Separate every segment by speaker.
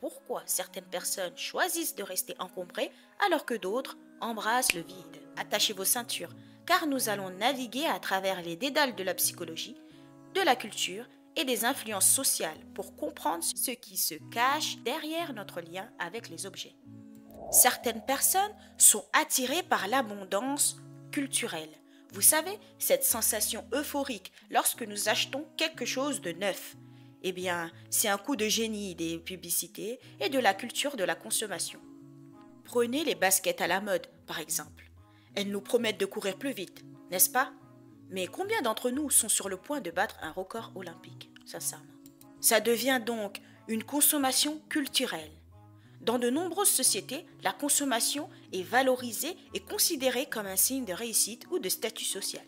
Speaker 1: pourquoi certaines personnes choisissent de rester encombrées alors que d'autres embrassent le vide. Attachez vos ceintures, car nous allons naviguer à travers les dédales de la psychologie, de la culture et des influences sociales pour comprendre ce qui se cache derrière notre lien avec les objets. Certaines personnes sont attirées par l'abondance culturelle. Vous savez, cette sensation euphorique lorsque nous achetons quelque chose de neuf. Eh bien, c'est un coup de génie des publicités et de la culture de la consommation. Prenez les baskets à la mode, par exemple. Elles nous promettent de courir plus vite, n'est-ce pas? Mais combien d'entre nous sont sur le point de battre un record olympique, sincèrement? Ça devient donc une consommation culturelle. Dans de nombreuses sociétés, la consommation est valorisée et considérée comme un signe de réussite ou de statut social.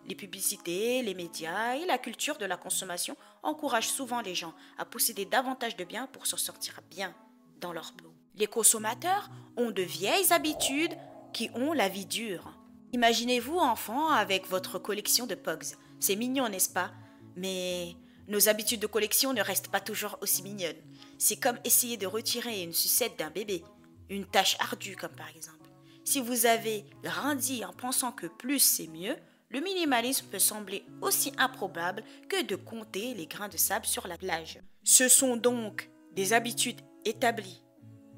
Speaker 1: Les publicités, les médias et la culture de la consommation encouragent souvent les gens à posséder davantage de biens pour s'en sortir bien dans leur peau. Les consommateurs ont de vieilles habitudes qui ont la vie dure. Imaginez-vous enfant avec votre collection de Pogs. C'est mignon, n'est-ce pas? Mais nos habitudes de collection ne restent pas toujours aussi mignonnes. C'est comme essayer de retirer une sucette d'un bébé, une tâche ardue comme par exemple. Si vous avez grandi en pensant que plus c'est mieux, le minimalisme peut sembler aussi improbable que de compter les grains de sable sur la plage. Ce sont donc des habitudes établies,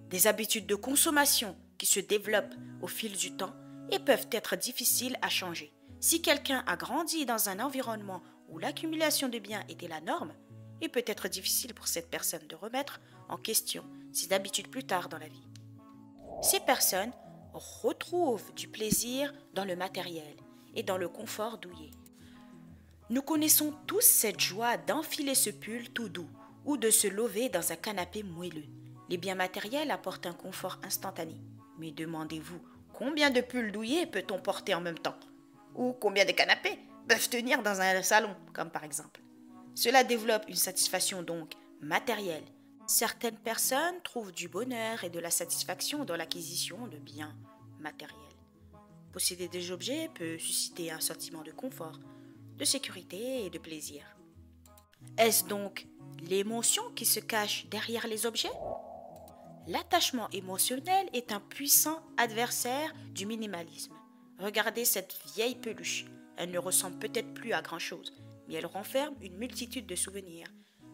Speaker 1: des habitudes de consommation qui se développent au fil du temps et peuvent être difficiles à changer. Si quelqu'un a grandi dans un environnement où l'accumulation de biens était la norme, il peut être difficile pour cette personne de remettre en question ses habitudes plus tard dans la vie. Ces personnes retrouvent du plaisir dans le matériel et dans le confort douillet. Nous connaissons tous cette joie d'enfiler ce pull tout doux ou de se lever dans un canapé moelleux. Les biens matériels apportent un confort instantané. Mais demandez-vous, combien de pulls douillets peut-on porter en même temps? Ou combien de canapés peuvent tenir dans un salon, comme par exemple? Cela développe une satisfaction donc matérielle. Certaines personnes trouvent du bonheur et de la satisfaction dans l'acquisition de biens matériels. Posséder des objets peut susciter un sentiment de confort, de sécurité et de plaisir. Est-ce donc l'émotion qui se cache derrière les objets? L'attachement émotionnel est un puissant adversaire du minimalisme. Regardez cette vieille peluche. Elle ne ressemble peut-être plus à grand-chose, mais elle renferme une multitude de souvenirs.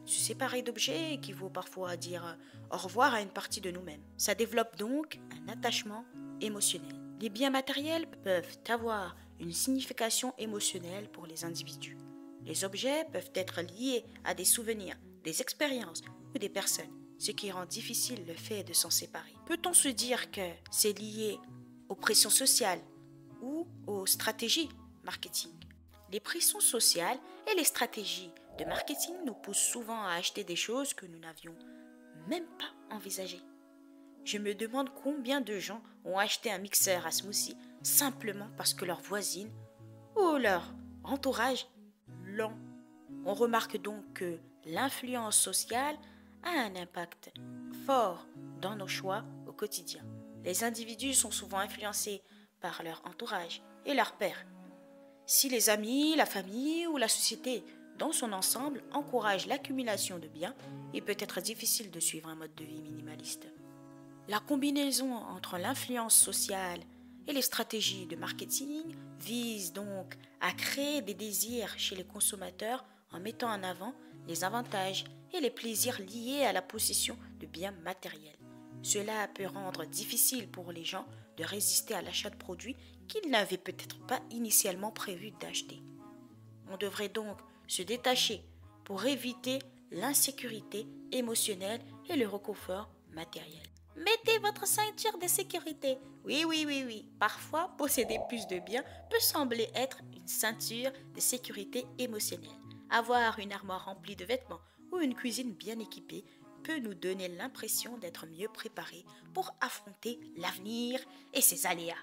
Speaker 1: Se séparer d'objets équivaut parfois à dire au revoir à une partie de nous-mêmes. Ça développe donc un attachement émotionnel. Les biens matériels peuvent avoir une signification émotionnelle pour les individus. Les objets peuvent être liés à des souvenirs, des expériences ou des personnes, ce qui rend difficile le fait de s'en séparer. Peut-on se dire que c'est lié aux pressions sociales ou aux stratégies marketing? Les pressions sociales et les stratégies de marketing nous poussent souvent à acheter des choses que nous n'avions même pas envisagées. Je me demande combien de gens ont acheté un mixeur à smoothie simplement parce que leur voisine ou leur entourage l'ont. On remarque donc que l'influence sociale a un impact fort dans nos choix au quotidien. Les individus sont souvent influencés par leur entourage et leurs pairs. Si les amis, la famille ou la société dans son ensemble encouragent l'accumulation de biens, il peut être difficile de suivre un mode de vie minimaliste. La combinaison entre l'influence sociale et les stratégies de marketing vise donc à créer des désirs chez les consommateurs en mettant en avant les avantages et les plaisirs liés à la possession de biens matériels. Cela peut rendre difficile pour les gens de résister à l'achat de produits qu'ils n'avaient peut-être pas initialement prévu d'acheter. On devrait donc se détacher pour éviter l'insécurité émotionnelle et le réconfort matériel. Mettez votre ceinture de sécurité. Oui. Parfois, posséder plus de biens peut sembler être une ceinture de sécurité émotionnelle. Avoir une armoire remplie de vêtements ou une cuisine bien équipée peut nous donner l'impression d'être mieux préparés pour affronter l'avenir et ses aléas.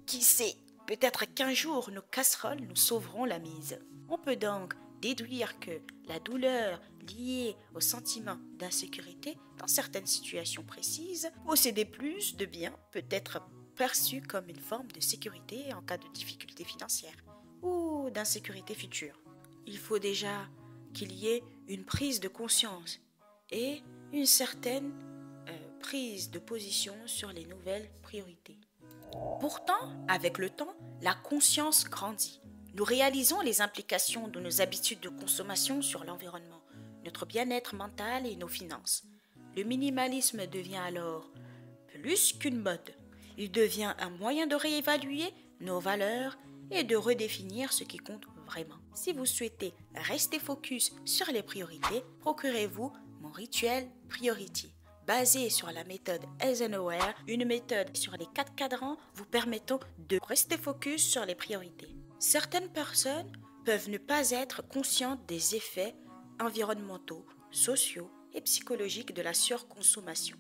Speaker 1: Qui sait, peut-être qu'un jour nos casseroles nous sauveront la mise. On peut donc déduire que la douleur liée au sentiment d'insécurité dans certaines situations précises, posséder plus de biens peut être perçu comme une forme de sécurité en cas de difficultés financières ou d'insécurité future. Il faut déjà qu'il y ait une prise de conscience et une certaine prise de position sur les nouvelles priorités. Pourtant, avec le temps, la conscience grandit. Nous réalisons les implications de nos habitudes de consommation sur l'environnement, notre bien-être mental et nos finances. Le minimalisme devient alors plus qu'une mode. Il devient un moyen de réévaluer nos valeurs et de redéfinir ce qui compte vraiment. Si vous souhaitez rester focus sur les priorités, procurez-vous mon rituel Priority. Basé sur la méthode Eisenhower, une méthode sur les 4 cadrans vous permettant de rester focus sur les priorités. Certaines personnes peuvent ne pas être conscientes des effets environnementaux, sociaux et psychologiques de la surconsommation.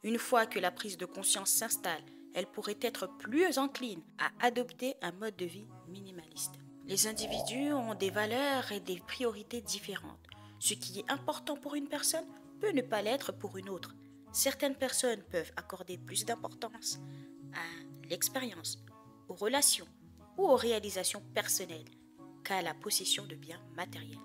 Speaker 1: Une fois que la prise de conscience s'installe, elle pourrait être plus encline à adopter un mode de vie minimaliste. Les individus ont des valeurs et des priorités différentes. Ce qui est important pour une personne peut ne pas l'être pour une autre. Certaines personnes peuvent accorder plus d'importance à l'expérience, aux relations ou aux réalisations personnelles qu'à la possession de biens matériels.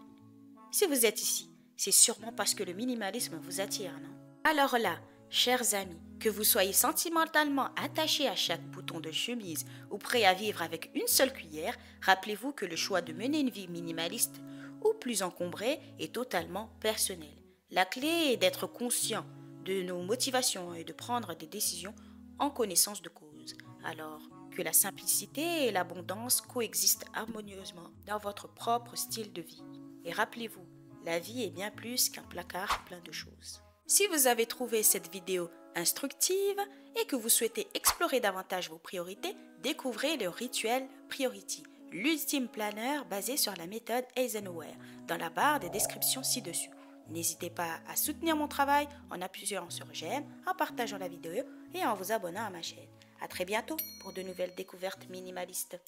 Speaker 1: Si vous êtes ici, c'est sûrement parce que le minimalisme vous attire, non? Alors là, chers amis, que vous soyez sentimentalement attachés à chaque bouton de chemise ou prêts à vivre avec une seule cuillère, rappelez-vous que le choix de mener une vie minimaliste ou plus encombrée est totalement personnel. La clé est d'être conscient de nos motivations et de prendre des décisions en connaissance de cause, alors que la simplicité et l'abondance coexistent harmonieusement dans votre propre style de vie. Et rappelez-vous, la vie est bien plus qu'un placard plein de choses. Si vous avez trouvé cette vidéo instructive et que vous souhaitez explorer davantage vos priorités, découvrez le rituel Priority, l'ultime planeur basé sur la méthode Eisenhower, dans la barre des descriptions ci-dessus. N'hésitez pas à soutenir mon travail en appuyant sur j'aime, en partageant la vidéo et en vous abonnant à ma chaîne. À très bientôt pour de nouvelles découvertes minimalistes.